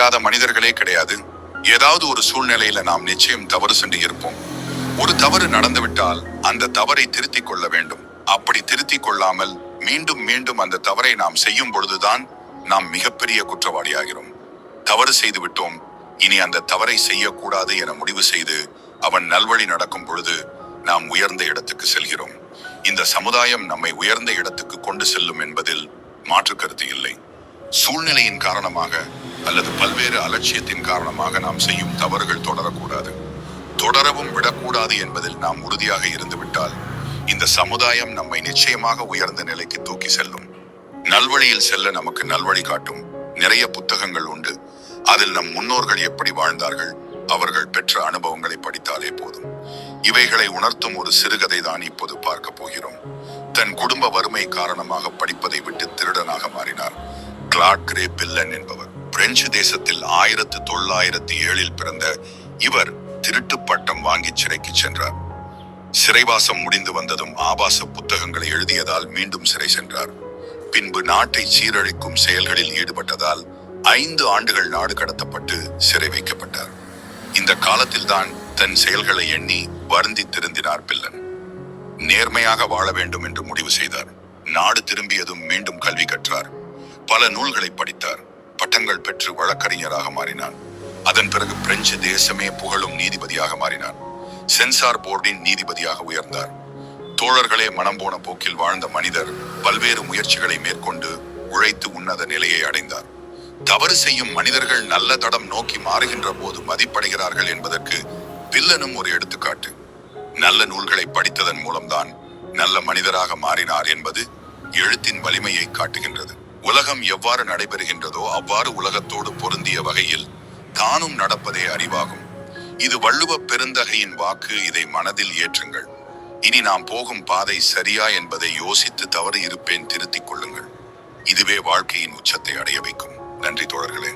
செய்யாத மனிதர்களே கிடையாது. ஏதாவது ஒரு சூழ்நிலையில நாம் நிச்சயம் தவறு சென்று இருப்போம். ஒரு தவறு நடந்துவிட்டால் அந்த தவறை திருத்திக் கொள்ள வேண்டும். அப்படி திருத்திக் கொள்ளாமல் மீண்டும் மீண்டும் அந்த தவறை நாம் செய்யும் பொழுதுதான் நாம் மிகப்பெரிய குற்றவாளியாகிறோம். தவறு செய்து விட்டோம், இனி அந்த தவறை செய்யக்கூடாது என முடிவு செய்து அவன் நல்வழி நடக்கும் பொழுது நாம் உயர்ந்த இடத்துக்கு செல்கிறோம். இந்த சமுதாயம் நம்மை உயர்ந்த இடத்துக்கு கொண்டு செல்லும் என்பதில் மாற்று கருத்து இல்லை. சூழ்நிலையின் காரணமாக அல்லது பல்வேறு அலட்சியத்தின் காரணமாக நாம் செய்யும் தவறுகள் தொடரக்கூடாது. தொடரவும் விடக்கூடாது என்பதில் நாம் உறுதியாக இருந்துவிட்டால் இந்த சமுதாயம் நம்மை நிச்சயமாக உயர்ந்த நிலைக்கு தூக்கி செல்லும். நல்வழியில் செல்ல நமக்கு நல்வழி காட்டும் நிறைய புத்தகங்கள் உண்டு. அதில் நம் முன்னோர்கள் எப்படி வாழ்ந்தார்கள், அவர்கள் பெற்ற அனுபவங்களை படித்தாலே போதும். இவைகளை உணர்த்தும் ஒரு சிறுகதை தான் இப்போது பார்க்க போகிறோம். தன் குடும்ப வறுமை காரணமாக படிப்பதை விட்டு திருடனாக மாறினார். கிளாட் கிரே பில்லன் என்பவர். பிரெஞ்சு தேசத்தில் 1907 பிறந்த இவர் திருட்டு பட்டம் வாங்கி சிறைக்கு சென்றார். சிறைவாசம் முடிந்து வந்ததும் ஆபாச புத்தகங்களை எழுதியதால் மீண்டும் சிறை சென்றார். பின்பு நாட்டை சீரழிக்கும் செயல்களில் ஈடுபட்டதால் 5 ஆண்டுகள் நாடு கடத்தப்பட்டு சிறை வைக்கப்பட்டார். இந்த காலத்தில்தான் தன் செயல்களை எண்ணி வருந்தி திருந்தினார் பில்லன். நேர்மையாக வாழ வேண்டும் என்று முடிவு செய்தார். நாடு திரும்பியதும் மீண்டும் கல்வி கற்றார். பல நூல்களை படித்தார். பட்டங்கள் பெற்று வழக்கறிஞராக மாறினார். அதன் பிறகு பிரெஞ்சு தேசமே புகழும் நீதிபதியாக மாறினார். சென்சார் போர்டின் நீதிபதியாக உயர்ந்தார். தோழர்களே மனம் போன போக்கில் வாழ்ந்த மனிதர் பல்வேறு முயற்சிகளை மேற்கொண்டு உழைத்து உன்னத நிலையை அடைந்தார். தவறு செய்யும் மனிதர்கள் நல்ல தடம் நோக்கி மாறுகின்ற போது மதிப்படைகிறார்கள் என்பதற்கு பில்லனும் ஒரு எடுத்துக்காட்டு. நல்ல நூல்களை படித்ததன் மூலம்தான் நல்ல மனிதராக மாறினார் என்பது எழுத்தின் வலிமையை காட்டுகின்றது. உலகம் எவ்வாறு நடைபெறுகின்றதோ அவ்வாறு உலகத்தோடு பொருந்திய வகையில் தானும் நடப்பதே அறிவாகும். இது வள்ளுவ பெருந்தகையின் வாக்கு. இதை மனதில் ஏற்றுங்கள். இனி நாம் போகும் பாதை சரியா என்பதை யோசித்து தவறு இருப்பேன் திருத்திக் கொள்ளுங்கள். இதுவே வாழ்க்கையின் உச்சத்தை அடைய வைக்கும். நன்றி தோழர்களே.